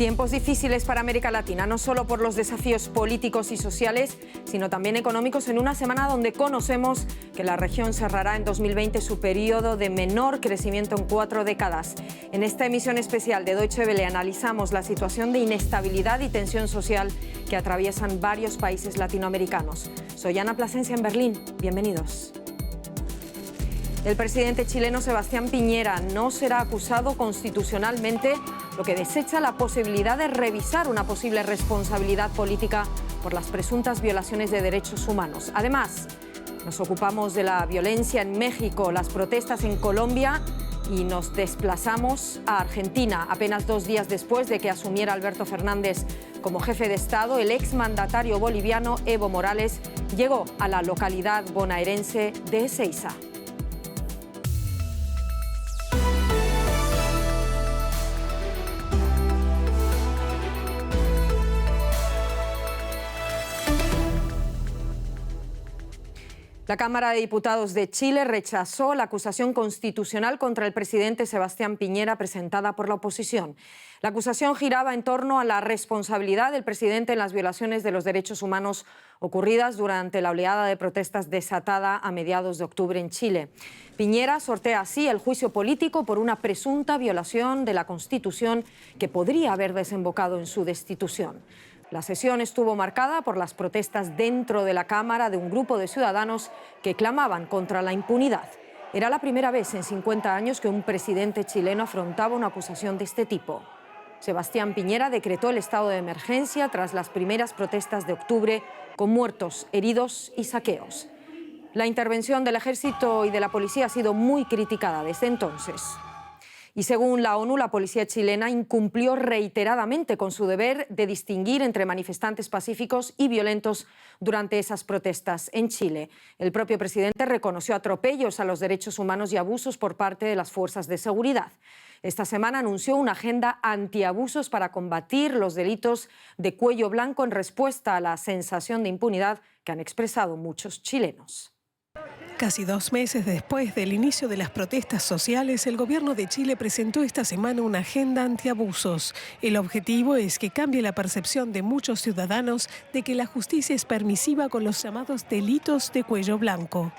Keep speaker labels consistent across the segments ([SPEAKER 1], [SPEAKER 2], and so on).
[SPEAKER 1] Tiempos difíciles para América Latina, no solo por los desafíos políticos y sociales, sino también económicos, en una semana donde conocemos que la región cerrará en 2020 su periodo de menor crecimiento en 4 décadas. En esta emisión especial de Deutsche Welle analizamos la situación de inestabilidad y tensión social que atraviesan varios países latinoamericanos. Soy Ana Plasencia en Berlín. Bienvenidos. El presidente chileno Sebastián Piñera no será acusado constitucionalmente, lo que desecha la posibilidad de revisar una posible responsabilidad política por las presuntas violaciones de derechos humanos. Además, nos ocupamos de la violencia en México, las protestas en Colombia y nos desplazamos a Argentina. Apenas 2 días después de que asumiera Alberto Fernández como jefe de Estado, el exmandatario boliviano Evo Morales llegó a la localidad bonaerense de Ezeiza. La Cámara de Diputados de Chile rechazó la acusación constitucional contra el presidente Sebastián Piñera presentada por la oposición. La acusación giraba en torno a la responsabilidad del presidente en las violaciones de los derechos humanos ocurridas durante la oleada de protestas desatada a mediados de octubre en Chile. Piñera sortea así el juicio político por una presunta violación de la Constitución que podría haber desembocado en su destitución. La sesión estuvo marcada por las protestas dentro de la Cámara de un grupo de ciudadanos que clamaban contra la impunidad. Era la primera vez en 50 años que un presidente chileno afrontaba una acusación de este tipo. Sebastián Piñera decretó el estado de emergencia tras las primeras protestas de octubre, con muertos, heridos y saqueos. La intervención del ejército y de la policía ha sido muy criticada desde entonces. Y según la ONU, la policía chilena incumplió reiteradamente con su deber de distinguir entre manifestantes pacíficos y violentos durante esas protestas en Chile. El propio presidente reconoció atropellos a los derechos humanos y abusos por parte de las fuerzas de seguridad. Esta semana anunció una agenda antiabusos para combatir los delitos de cuello blanco en respuesta a la sensación de impunidad que han expresado muchos chilenos.
[SPEAKER 2] Casi 2 meses después del inicio de las protestas sociales, el gobierno de Chile presentó esta semana una agenda antiabusos. El objetivo es que cambie la percepción de muchos ciudadanos de que la justicia es permisiva con los llamados delitos de cuello blanco.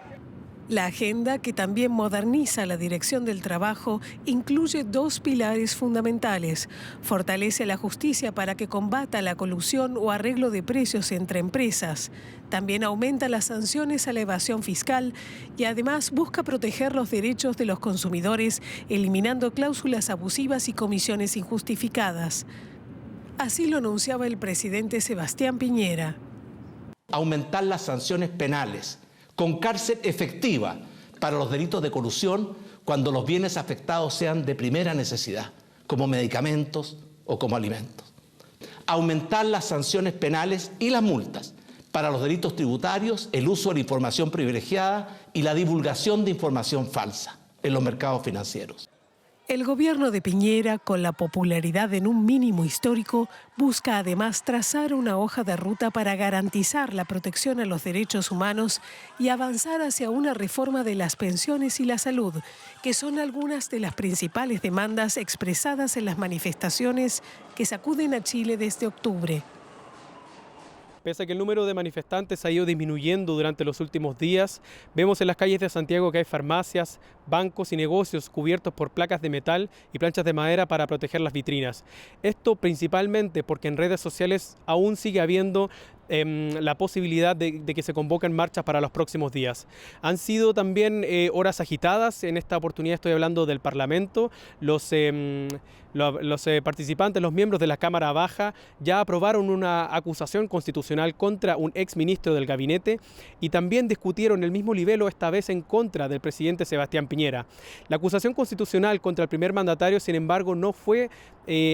[SPEAKER 2] La agenda, que también moderniza la dirección del trabajo, incluye 2 pilares fundamentales. Fortalece la justicia para que combata la colusión o arreglo de precios entre empresas. También aumenta las sanciones a la evasión fiscal y además busca proteger los derechos de los consumidores, eliminando cláusulas abusivas y comisiones injustificadas. Así lo anunciaba el presidente Sebastián Piñera.
[SPEAKER 3] Aumentar las sanciones penales con cárcel efectiva para los delitos de colusión cuando los bienes afectados sean de primera necesidad, como medicamentos o como alimentos. Aumentar las sanciones penales y las multas para los delitos tributarios, el uso de la información privilegiada y la divulgación de información falsa en los mercados financieros.
[SPEAKER 2] El gobierno de Piñera, con la popularidad en un mínimo histórico, busca además trazar una hoja de ruta para garantizar la protección a los derechos humanos y avanzar hacia una reforma de las pensiones y la salud, que son algunas de las principales demandas expresadas en las manifestaciones que sacuden a Chile desde octubre.
[SPEAKER 4] Pese a que el número de manifestantes ha ido disminuyendo durante los últimos días, vemos en las calles de Santiago que hay farmacias, bancos y negocios cubiertos por placas de metal y planchas de madera para proteger las vitrinas. Esto principalmente porque en redes sociales aún sigue habiendo la posibilidad de que se convoquen marchas para los próximos días. Han sido también horas agitadas. En esta oportunidad estoy hablando del Parlamento. Los participantes, los miembros de la Cámara Baja, ya aprobaron una acusación constitucional contra un exministro del gabinete y también discutieron el mismo libelo, esta vez en contra del presidente Sebastián Piñera. La acusación constitucional contra el primer mandatario, sin embargo, no fue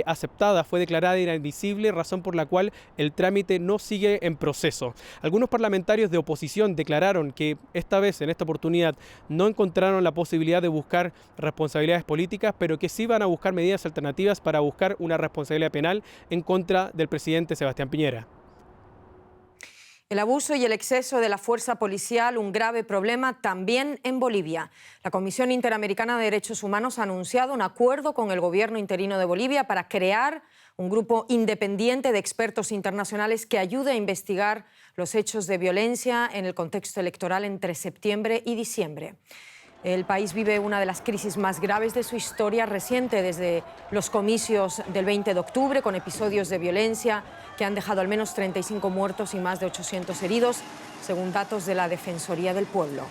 [SPEAKER 4] aceptada, fue declarada inadmisible, razón por la cual el trámite no sigue en proceso. Algunos parlamentarios de oposición declararon que esta vez, en esta oportunidad, no encontraron la posibilidad de buscar responsabilidades políticas, pero que sí van a buscar medidas alternativas para buscar una responsabilidad penal en contra del presidente Sebastián Piñera.
[SPEAKER 1] El abuso y el exceso de la fuerza policial, un grave problema también en Bolivia. La Comisión Interamericana de Derechos Humanos ha anunciado un acuerdo con el gobierno interino de Bolivia para crear un grupo independiente de expertos internacionales que ayude a investigar los hechos de violencia en el contexto electoral entre septiembre y diciembre. El país vive una de las crisis más graves de su historia reciente, desde los comicios del 20 de octubre, con episodios de violencia que han dejado al menos 35 muertos y más de 800 heridos, según datos de la Defensoría del Pueblo.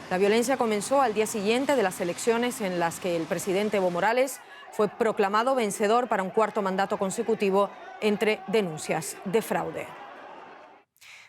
[SPEAKER 1] La violencia comenzó al día siguiente de las elecciones en las que el presidente Evo Morales fue proclamado vencedor para un cuarto mandato consecutivo entre denuncias de fraude.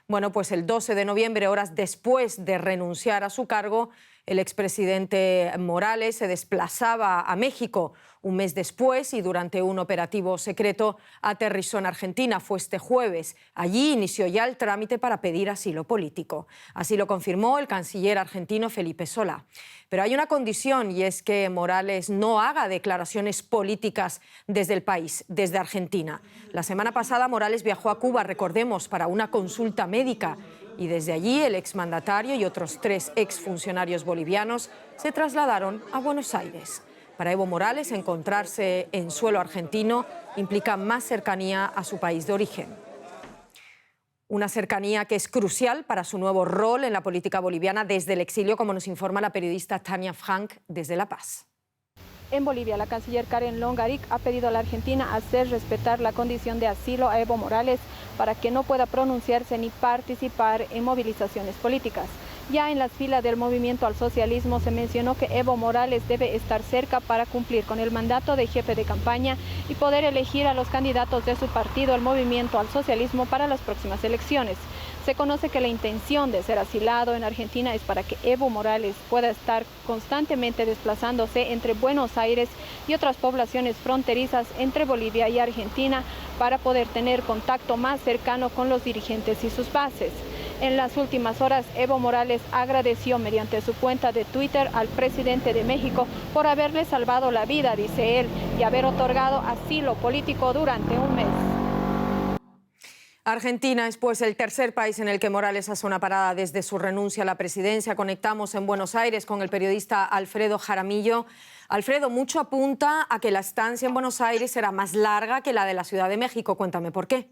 [SPEAKER 1] Bueno, pues el 12 de noviembre, horas después de renunciar a su cargo, el expresidente Morales se desplazaba a México un mes después y durante un operativo secreto aterrizó en Argentina. Fue este jueves. Allí inició ya el trámite para pedir asilo político. Así lo confirmó el canciller argentino Felipe Solá. Pero hay una condición, y es que Morales no haga declaraciones políticas desde el país, desde Argentina. La semana pasada Morales viajó a Cuba, recordemos, para una consulta médica. Y desde allí el exmandatario y otros 3 exfuncionarios bolivianos se trasladaron a Buenos Aires. Para Evo Morales, encontrarse en suelo argentino implica más cercanía a su país de origen. Una cercanía que es crucial para su nuevo rol en la política boliviana desde el exilio, como nos informa la periodista Tania Frank desde La Paz.
[SPEAKER 5] En Bolivia, la canciller Karen Longaric ha pedido a la Argentina hacer respetar la condición de asilo a Evo Morales para que no pueda pronunciarse ni participar en movilizaciones políticas. Ya en las filas del movimiento al socialismo se mencionó que Evo Morales debe estar cerca para cumplir con el mandato de jefe de campaña y poder elegir a los candidatos de su partido, el movimiento al socialismo, para las próximas elecciones. Se conoce que la intención de ser asilado en Argentina es para que Evo Morales pueda estar constantemente desplazándose entre Buenos Aires y otras poblaciones fronterizas entre Bolivia y Argentina para poder tener contacto más cercano con los dirigentes y sus bases. En las últimas horas, Evo Morales agradeció mediante su cuenta de Twitter al presidente de México por haberle salvado la vida, dice él, y haber otorgado asilo político durante un mes.
[SPEAKER 1] Argentina es pues el tercer país en el que Morales hace una parada desde su renuncia a la presidencia. Conectamos en Buenos Aires con el periodista Alfredo Jaramillo. Alfredo, mucho apunta a que la estancia en Buenos Aires será más larga que la de la Ciudad de México. Cuéntame por qué.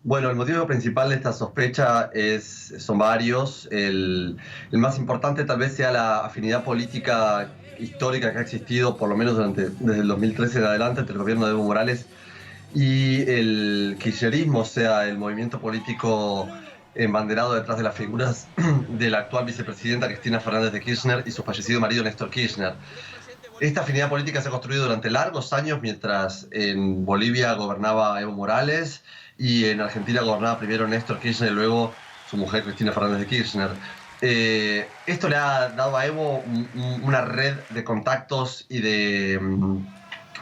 [SPEAKER 6] Bueno, el motivo principal de esta sospecha son varios. El más importante tal vez sea la afinidad política histórica que ha existido, por lo menos desde el 2013 en adelante, entre el gobierno de Evo Morales y el kirchnerismo, o sea, el movimiento político embanderado detrás de las figuras de la actual vicepresidenta Cristina Fernández de Kirchner y su fallecido marido Néstor Kirchner. Esta afinidad política se ha construido durante largos años, mientras en Bolivia gobernaba Evo Morales y en Argentina gobernaba primero Néstor Kirchner y luego su mujer Cristina Fernández de Kirchner. Esto le ha dado a Evo una red de contactos y de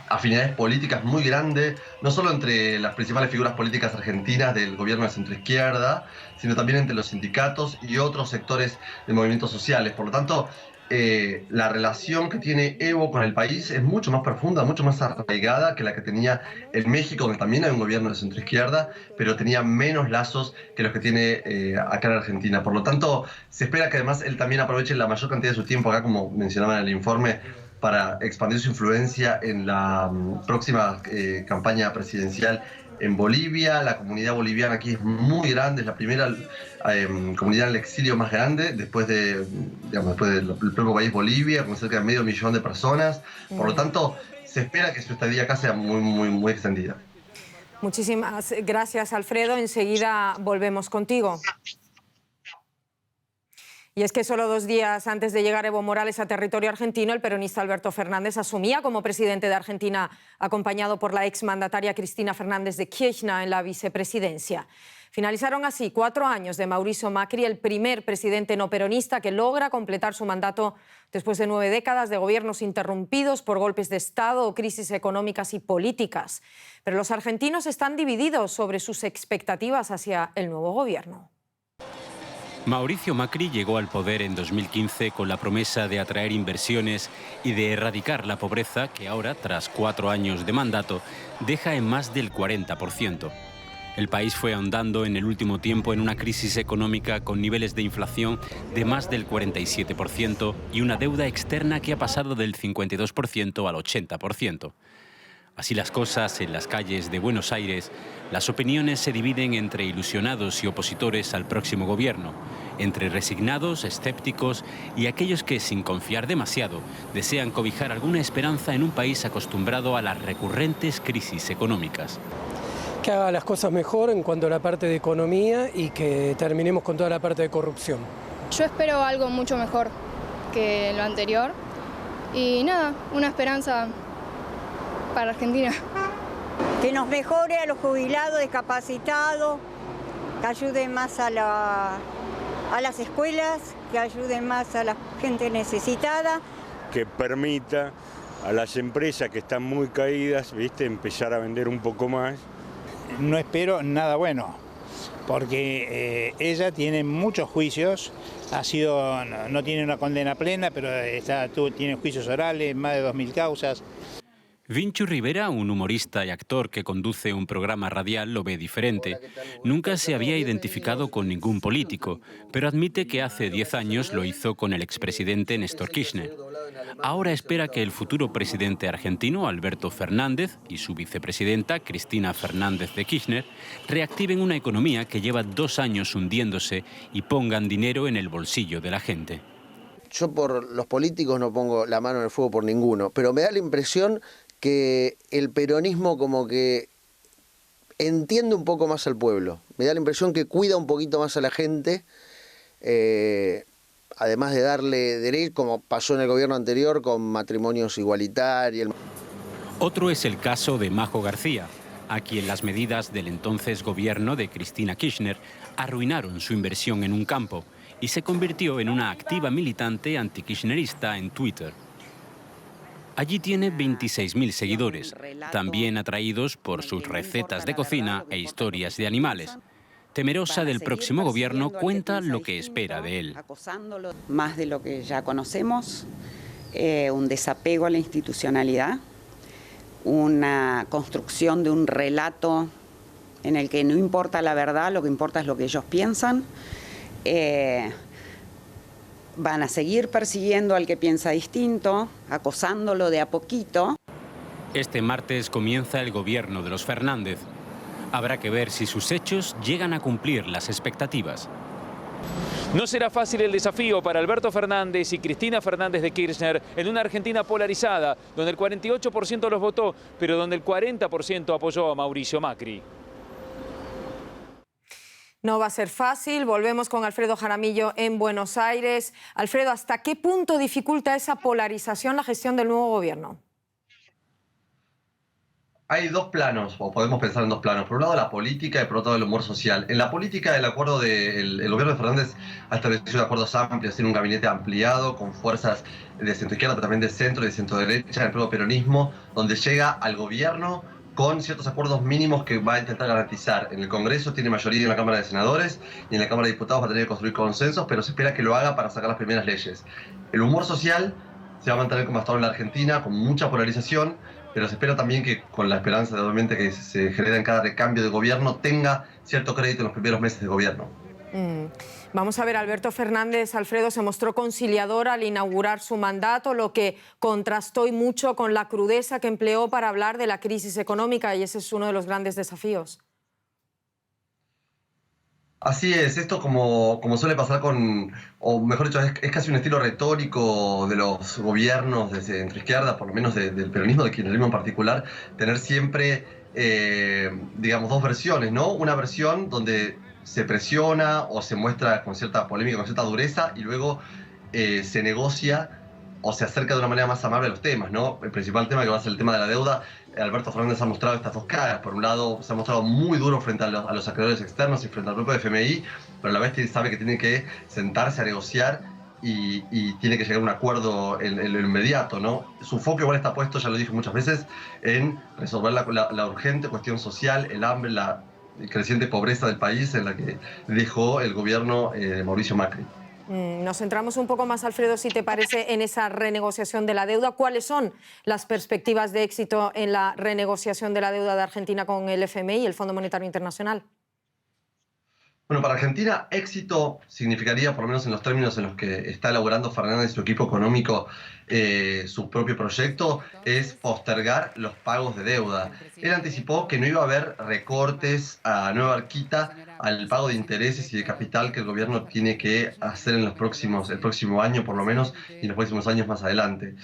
[SPEAKER 6] afinidades políticas muy grande, no solo entre las principales figuras políticas argentinas del gobierno de centroizquierda, sino también entre los sindicatos y otros sectores de movimientos sociales. Por lo tanto, la relación que tiene Evo con el país es mucho más profunda, mucho más arraigada que la que tenía en México, donde también hay un gobierno de centroizquierda, pero tenía menos lazos que los que tiene acá en Argentina. Por lo tanto, se espera que además él también aproveche la mayor cantidad de su tiempo acá, como mencionaba en el informe, para expandir su influencia en la próxima campaña presidencial en Bolivia. La comunidad boliviana aquí es muy grande, es la primera comunidad en el exilio más grande después del propio país Bolivia, con cerca de 500.000 de personas. Por lo tanto, se espera que su estadía acá sea muy extendida.
[SPEAKER 1] Muchísimas gracias, Alfredo. Enseguida volvemos contigo. Y es que solo 2 días antes de llegar Evo Morales a territorio argentino, el peronista Alberto Fernández asumía como presidente de Argentina, acompañado por la exmandataria Cristina Fernández de Kirchner en la vicepresidencia. Finalizaron así 4 años de Mauricio Macri, el primer presidente no peronista que logra completar su mandato después de 9 décadas de gobiernos interrumpidos por golpes de Estado o crisis económicas y políticas. Pero los argentinos están divididos sobre sus expectativas hacia el nuevo gobierno.
[SPEAKER 7] Mauricio Macri llegó al poder en 2015 con la promesa de atraer inversiones y de erradicar la pobreza que ahora, tras 4 años de mandato, deja en más del 40%. El país fue ahondando en el último tiempo en una crisis económica con niveles de inflación de más del 47% y una deuda externa que ha pasado del 52% al 80%. Así las cosas, en las calles de Buenos Aires, las opiniones se dividen entre ilusionados y opositores al próximo gobierno, entre resignados, escépticos y aquellos que, sin confiar demasiado, desean cobijar alguna esperanza en un país acostumbrado a las recurrentes crisis económicas.
[SPEAKER 8] Que haga las cosas mejor en cuanto a la parte de economía y que terminemos con toda la parte de corrupción.
[SPEAKER 9] Yo espero algo mucho mejor que lo anterior y nada, una esperanza para Argentina.
[SPEAKER 10] Que nos mejore a los jubilados, discapacitados, que ayude más a las escuelas, que ayude más a la gente necesitada.
[SPEAKER 11] Que permita a las empresas que están muy caídas, ¿viste?, empezar a vender un poco más.
[SPEAKER 12] No espero nada bueno, porque ella tiene muchos juicios, no tiene una condena plena, pero tiene juicios orales, más de 2000 causas.
[SPEAKER 7] Vinchu Rivera, un humorista y actor que conduce un programa radial, lo ve diferente. Nunca se había identificado con ningún político, pero admite que hace 10 años lo hizo con el expresidente Néstor Kirchner. Ahora espera que el futuro presidente argentino, Alberto Fernández, y su vicepresidenta, Cristina Fernández de Kirchner, reactiven una economía que lleva 2 años hundiéndose y pongan dinero en el bolsillo de la gente.
[SPEAKER 13] Yo por los políticos no pongo la mano en el fuego por ninguno, pero me da la impresión que el peronismo como que entiende un poco más al pueblo. Me da la impresión que cuida un poquito más a la gente, además de darle derecho, como pasó en el gobierno anterior, con matrimonios igualitarios.
[SPEAKER 7] Otro es el caso de Majo García, a quien las medidas del entonces gobierno de Cristina Kirchner arruinaron su inversión en un campo y se convirtió en una activa militante antikirchnerista en Twitter. Allí tiene 26.000 seguidores, también atraídos por sus recetas de cocina e historias de animales. Temerosa del próximo gobierno, cuenta lo que espera de él.
[SPEAKER 14] Más de lo que ya conocemos, un desapego a la institucionalidad, una construcción de un relato en el que no importa la verdad, lo que importa es lo que ellos piensan. Van a seguir persiguiendo al que piensa distinto, acosándolo de a poquito.
[SPEAKER 7] Este martes comienza el gobierno de los Fernández. Habrá que ver si sus hechos llegan a cumplir las expectativas.
[SPEAKER 15] No será fácil el desafío para Alberto Fernández y Cristina Fernández de Kirchner en una Argentina polarizada, donde el 48% los votó, pero donde el 40% apoyó a Mauricio Macri.
[SPEAKER 1] No va a ser fácil. Volvemos con Alfredo Jaramillo en Buenos Aires. Alfredo, ¿hasta qué punto dificulta esa polarización la gestión del nuevo gobierno?
[SPEAKER 6] Hay dos planos, o podemos pensar en dos planos. Por un lado la política y por otro lado el humor social. En la política, el acuerdo del gobierno de Fernández ha establecido acuerdos amplios, tiene un gabinete ampliado con fuerzas de centroizquierda, pero también de centro y de centroderecha, del propio peronismo, donde llega al gobierno con ciertos acuerdos mínimos que va a intentar garantizar. En el Congreso tiene mayoría en la Cámara de Senadores y en la Cámara de Diputados va a tener que construir consensos, pero se espera que lo haga para sacar las primeras leyes. El humor social se va a mantener como hasta ahora en la Argentina, con mucha polarización, pero se espera también que, con la esperanza de obviamente que se genera en cada recambio de gobierno, tenga cierto crédito en los primeros meses de gobierno.
[SPEAKER 1] Vamos a ver, Alberto Fernández, Alfredo, se mostró conciliador al inaugurar su mandato, lo que contrastó y mucho con la crudeza que empleó para hablar de la crisis económica, y ese es uno de los grandes desafíos.
[SPEAKER 6] Así es, esto como suele pasar o mejor dicho, es casi un estilo retórico de los gobiernos de centroizquierda, por lo menos del peronismo, del kirchnerismo en particular, tener siempre, digamos, dos versiones, ¿no? Una versión donde se presiona o se muestra con cierta polémica, con cierta dureza, y luego se negocia o se acerca de una manera más amable a los temas, ¿no? El principal tema, que va a ser el tema de la deuda, Alberto Fernández ha mostrado estas dos caras. Por un lado, se ha mostrado muy duro frente a los acreedores externos y frente al propio FMI, pero a la vez sabe que tiene que sentarse a negociar y tiene que llegar a un acuerdo en lo inmediato, ¿no? Su foco igual está puesto, ya lo dije muchas veces, en resolver la urgente cuestión social, el hambre, la creciente pobreza del país en la que dejó el gobierno de Mauricio Macri.
[SPEAKER 1] Nos centramos un poco más, Alfredo, si te parece, en esa renegociación de la deuda. ¿Cuáles son las perspectivas de éxito en la renegociación de la deuda de Argentina con el FMI, el Fondo Monetario Internacional?
[SPEAKER 6] Bueno, para Argentina, éxito significaría, por lo menos en los términos en los que está elaborando Fernández y su equipo económico, su propio proyecto, es postergar los pagos de deuda. Él anticipó que no iba a haber recortes a nueva arquita al pago de intereses y de capital que el gobierno tiene que hacer en el próximo año por lo menos, y en los próximos años más adelante.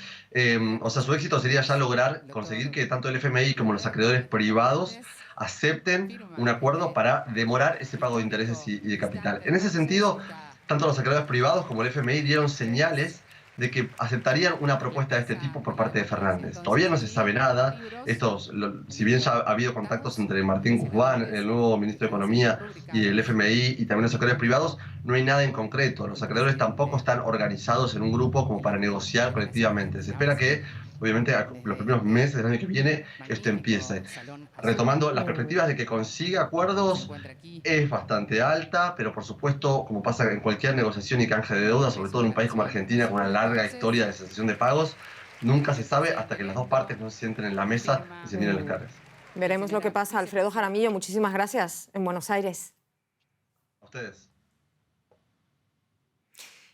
[SPEAKER 6] O sea, su éxito sería ya lograr conseguir que tanto el FMI como los acreedores privados acepten un acuerdo para demorar ese pago de intereses y de capital. En ese sentido, tanto los acreedores privados como el FMI dieron señales de que aceptarían una propuesta de este tipo por parte de Fernández. Todavía no se sabe nada. Si bien ya ha habido contactos entre Martín Guzmán, el nuevo ministro de Economía, y el FMI y también los acreedores privados, no hay nada en concreto. Los acreedores tampoco están organizados en un grupo como para negociar colectivamente. Se espera que, obviamente, los primeros meses del año que viene esto empiece. Retomando, las perspectivas de que consiga acuerdos es bastante alta, pero por supuesto, como pasa en cualquier negociación y canje de deuda, sobre todo en un país como Argentina con una larga historia de cesación de pagos, nunca se sabe hasta que las dos partes no se sienten en la mesa y se miren las caras.
[SPEAKER 1] Veremos lo que pasa. Alfredo Jaramillo, muchísimas gracias en Buenos Aires.
[SPEAKER 6] A ustedes.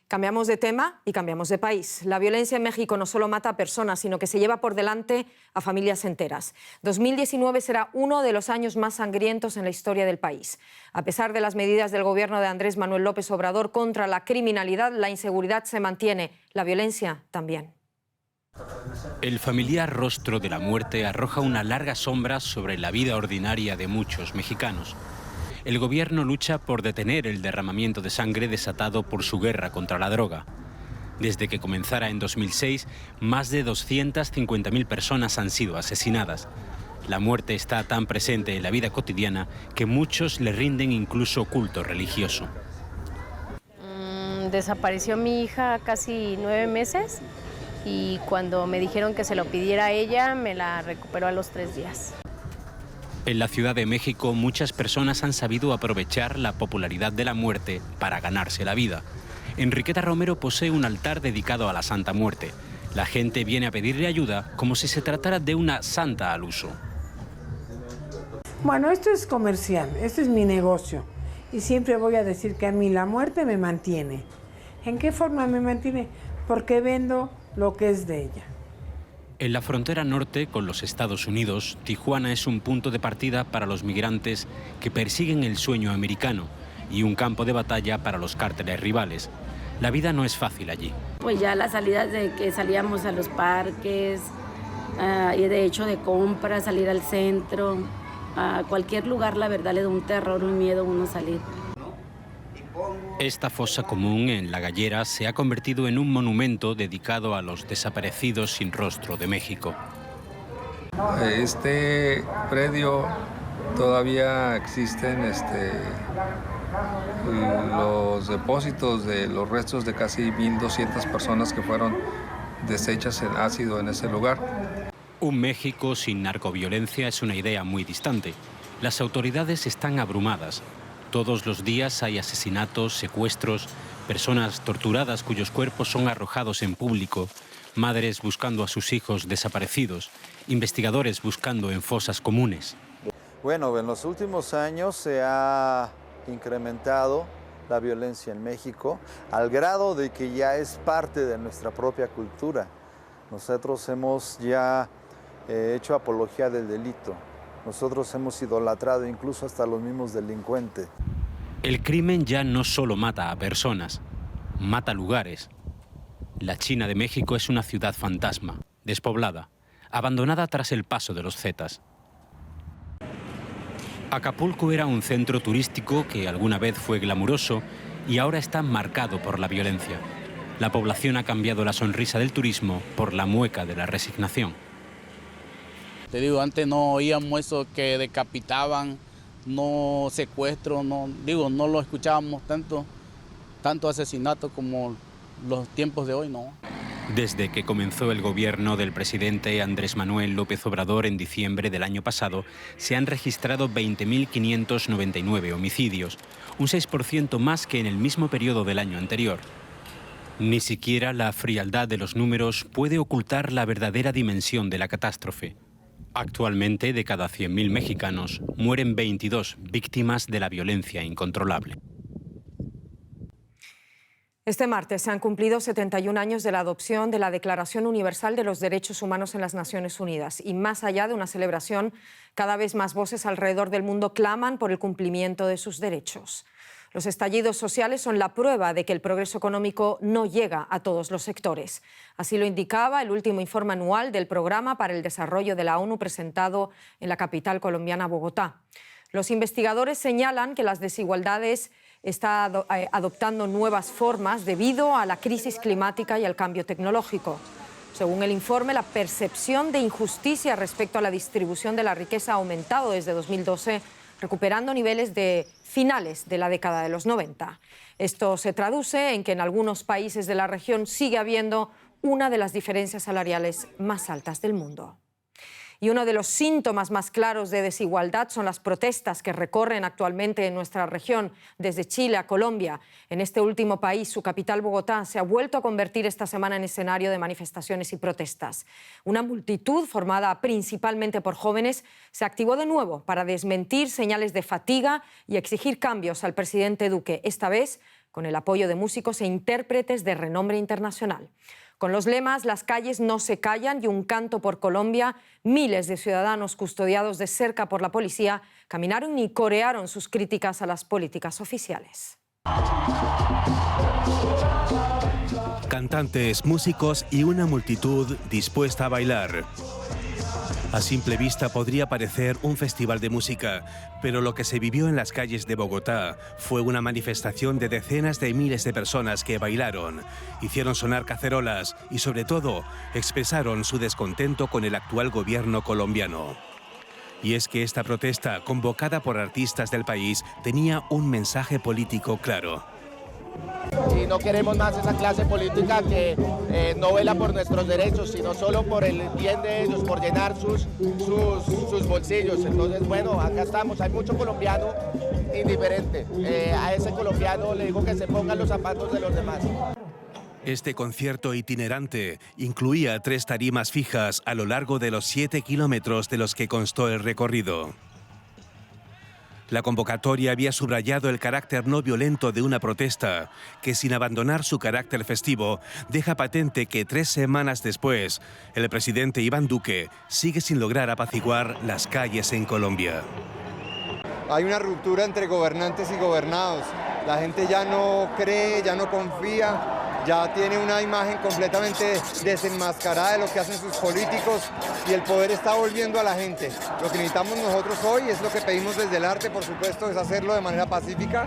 [SPEAKER 1] Cambiamos de tema y cambiamos de país. La violencia en México no solo mata a personas, sino que se lleva por delante a familias enteras. 2019 será uno de los años más sangrientos en la historia del país. A pesar de las medidas del gobierno de Andrés Manuel López Obrador contra la criminalidad, la inseguridad se mantiene, la violencia también.
[SPEAKER 7] El familiar rostro de la muerte arroja una larga sombra sobre la vida ordinaria de muchos mexicanos. El gobierno lucha por detener el derramamiento de sangre desatado por su guerra contra la droga. Desde que comenzara en 2006, más de 250.000 personas han sido asesinadas. La muerte está tan presente en la vida cotidiana que muchos le rinden incluso culto religioso.
[SPEAKER 16] Desapareció mi hija casi 9 meses y cuando me dijeron que se lo pidiera a ella, me la recuperó a los 3 días.
[SPEAKER 7] En la Ciudad de México, muchas personas han sabido aprovechar la popularidad de la muerte para ganarse la vida. Enriqueta Romero posee un altar dedicado a la Santa Muerte. La gente viene a pedirle ayuda como si se tratara de una santa al uso.
[SPEAKER 17] Bueno, esto es comercial, esto es mi negocio. Y siempre voy a decir que a mí la muerte me mantiene. ¿En qué forma me mantiene? Porque vendo lo que es de ella.
[SPEAKER 7] En la frontera norte con los Estados Unidos, Tijuana es un punto de partida para los migrantes que persiguen el sueño americano y un campo de batalla para los cárteles rivales. La vida no es fácil allí.
[SPEAKER 18] Pues ya las salidas de que salíamos a los parques, y de hecho de compras, salir al centro, a cualquier lugar, la verdad le da un terror, un miedo a uno salir.
[SPEAKER 7] Esta fosa común en La Gallera se ha convertido en un monumento dedicado a los desaparecidos sin rostro de México.
[SPEAKER 19] Este predio todavía existen los depósitos de los restos de casi 1.200 personas que fueron deshechas en ácido en ese lugar.
[SPEAKER 7] Un México sin narcoviolencia es una idea muy distante. Las autoridades están abrumadas. Todos los días hay asesinatos, secuestros, personas torturadas cuyos cuerpos son arrojados en público, madres buscando a sus hijos desaparecidos, investigadores buscando en fosas comunes.
[SPEAKER 20] Bueno, en los últimos años se ha incrementado la violencia en México al grado de que ya es parte de nuestra propia cultura. Nosotros hemos ya hecho apología del delito. Nosotros hemos idolatrado incluso hasta los mismos delincuentes.
[SPEAKER 7] El crimen ya no solo mata a personas, mata lugares. La China de México es una ciudad fantasma, despoblada, abandonada tras el paso de los Zetas. Acapulco era un centro turístico que alguna vez fue glamuroso y ahora está marcado por la violencia. La población ha cambiado la sonrisa del turismo por la mueca de la resignación.
[SPEAKER 21] Te digo, antes no oíamos eso que decapitaban, no secuestro, no lo escuchábamos tanto asesinato como los tiempos de hoy, no.
[SPEAKER 7] Desde que comenzó el gobierno del presidente Andrés Manuel López Obrador en diciembre del año pasado, se han registrado 20.599 homicidios, un 6% más que en el mismo periodo del año anterior. Ni siquiera la frialdad de los números puede ocultar la verdadera dimensión de la catástrofe. Actualmente, de cada 100.000 mexicanos, mueren 22 víctimas de la violencia incontrolable.
[SPEAKER 1] Este martes se han cumplido 71 años de la adopción de la Declaración Universal de los Derechos Humanos en las Naciones Unidas. Y más allá de una celebración, cada vez más voces alrededor del mundo claman por el cumplimiento de sus derechos. Los estallidos sociales son la prueba de que el progreso económico no llega a todos los sectores. Así lo indicaba el último informe anual del Programa para el Desarrollo de la ONU presentado en la capital colombiana, Bogotá. Los investigadores señalan que las desigualdades están adoptando nuevas formas debido a la crisis climática y al cambio tecnológico. Según el informe, la percepción de injusticia respecto a la distribución de la riqueza ha aumentado desde 2012, recuperando niveles de finales de la década de los 90. Esto se traduce en que en algunos países de la región sigue habiendo una de las diferencias salariales más altas del mundo. Y uno de los síntomas más claros de desigualdad son las protestas que recorren actualmente en nuestra región, desde Chile a Colombia. En este último país, su capital, Bogotá, se ha vuelto a convertir esta semana en escenario de manifestaciones y protestas. Una multitud formada principalmente por jóvenes se activó de nuevo para desmentir señales de fatiga y exigir cambios al presidente Duque, esta vez con el apoyo de músicos e intérpretes de renombre internacional. Con los lemas "Las calles no se callan" y "Un canto por Colombia", miles de ciudadanos custodiados de cerca por la policía caminaron y corearon sus críticas a las políticas oficiales.
[SPEAKER 3] Cantantes, músicos y una multitud dispuesta a bailar. A simple vista podría parecer un festival de música, pero lo que se vivió en las calles de Bogotá fue una manifestación de decenas de miles de personas que bailaron, hicieron sonar cacerolas y, sobre todo, expresaron su descontento con el actual gobierno colombiano. Y es que esta protesta, convocada por artistas del país, tenía un mensaje político claro.
[SPEAKER 22] Y no queremos más esa clase política que no vela por nuestros derechos, sino solo por el bien de ellos, por llenar sus bolsillos. Entonces, bueno, acá estamos. Hay mucho colombiano indiferente. A ese colombiano le digo que se pongan los zapatos de los demás.
[SPEAKER 3] Este concierto itinerante incluía 3 tarimas fijas a lo largo de los 7 kilómetros de los que constó el recorrido. La convocatoria había subrayado el carácter no violento de una protesta que, sin abandonar su carácter festivo, deja patente que 3 semanas después, el presidente Iván Duque sigue sin lograr apaciguar las calles en Colombia.
[SPEAKER 23] Hay una ruptura entre gobernantes y gobernados. La gente ya no cree, ya no confía, ya tiene una imagen completamente desenmascarada de lo que hacen sus políticos y el poder está volviendo a la gente. Lo que necesitamos nosotros hoy es lo que pedimos desde el arte, por supuesto, es hacerlo de manera pacífica.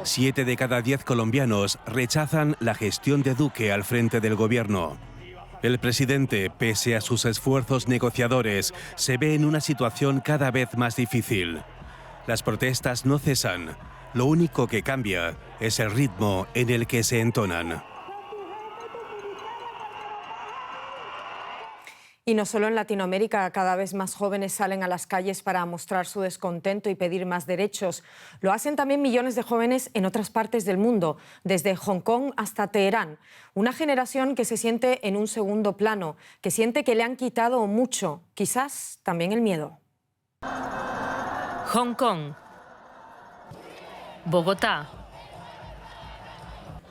[SPEAKER 3] 7 de cada 10 colombianos rechazan la gestión de Duque al frente del gobierno. El presidente, pese a sus esfuerzos negociadores, se ve en una situación cada vez más difícil. Las protestas no cesan. Lo único que cambia es el ritmo en el que se entonan.
[SPEAKER 1] Y no solo en Latinoamérica, cada vez más jóvenes salen a las calles para mostrar su descontento y pedir más derechos. Lo hacen también millones de jóvenes en otras partes del mundo, desde Hong Kong hasta Teherán. Una generación que se siente en un segundo plano, que siente que le han quitado mucho, quizás también el miedo.
[SPEAKER 24] Hong Kong, Bogotá,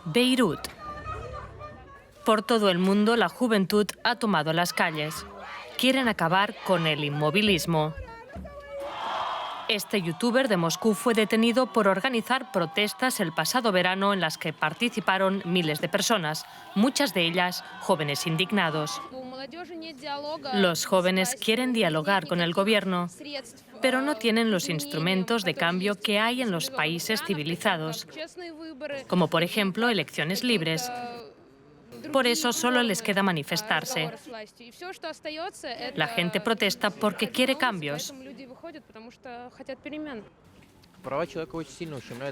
[SPEAKER 24] Beirut. Por todo el mundo, la juventud ha tomado las calles. Quieren acabar con el inmovilismo. Este youtuber de Moscú fue detenido por organizar protestas el pasado verano en las que participaron miles de personas, muchas de ellas jóvenes indignados. Los jóvenes quieren dialogar con el gobierno, pero no tienen los instrumentos de cambio que hay en los países civilizados, como por ejemplo elecciones libres. Por eso solo les queda manifestarse. La gente protesta porque quiere cambios.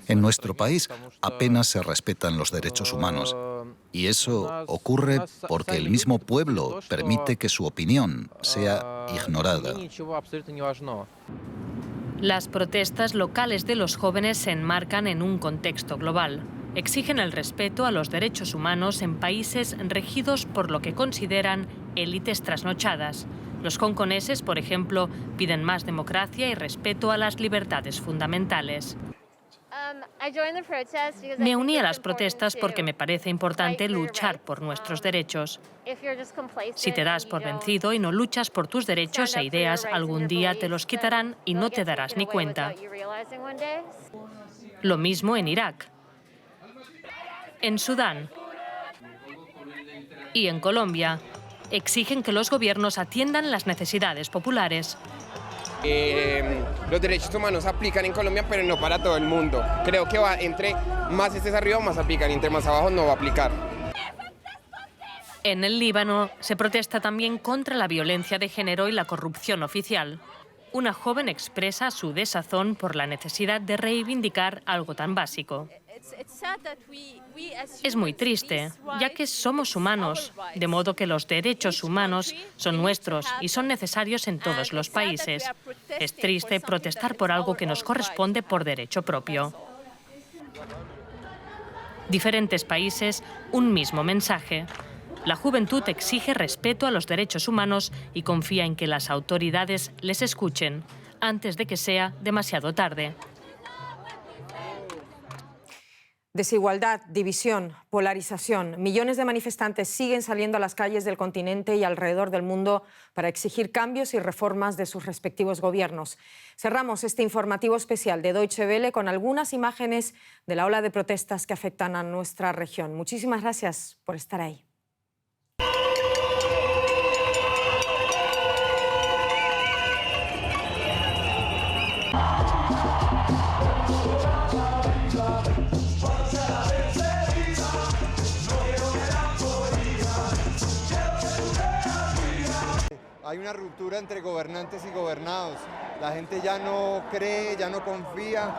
[SPEAKER 25] En nuestro país apenas se respetan los derechos humanos. Y eso ocurre porque el mismo pueblo permite que su opinión sea ignorada.
[SPEAKER 24] Las protestas locales de los jóvenes se enmarcan en un contexto global. Exigen el respeto a los derechos humanos en países regidos por lo que consideran élites trasnochadas. Los hongkoneses, por ejemplo, piden más democracia y respeto a las libertades fundamentales. Me uní a las protestas porque me parece importante luchar por nuestros derechos. Si te das por vencido y no luchas por tus derechos e ideas, algún día te los quitarán y no te darás ni cuenta. Lo mismo en Irak, en Sudán y en Colombia. Exigen que los gobiernos atiendan las necesidades populares.
[SPEAKER 2] Los derechos humanos aplican en Colombia, pero no para todo el mundo. Creo que entre más estés arriba, más aplican, y entre más abajo no va a aplicar.
[SPEAKER 24] En el Líbano se protesta también contra la violencia de género y la corrupción oficial. Una joven expresa su desazón por la necesidad de reivindicar algo tan básico. Es muy triste, ya que somos humanos, de modo que los derechos humanos son nuestros y son necesarios en todos los países. Es triste protestar por algo que nos corresponde por derecho propio. Diferentes países, un mismo mensaje. La juventud exige respeto a los derechos humanos y confía en que las autoridades les escuchen antes de que sea demasiado tarde.
[SPEAKER 1] Desigualdad, división, polarización. Millones de manifestantes siguen saliendo a las calles del continente y alrededor del mundo para exigir cambios y reformas de sus respectivos gobiernos. Cerramos este informativo especial de Deutsche Welle con algunas imágenes de la ola de protestas que afectan a nuestra región. Muchísimas gracias por estar ahí.
[SPEAKER 23] Hay una ruptura entre gobernantes y gobernados. La gente ya no cree, ya no confía.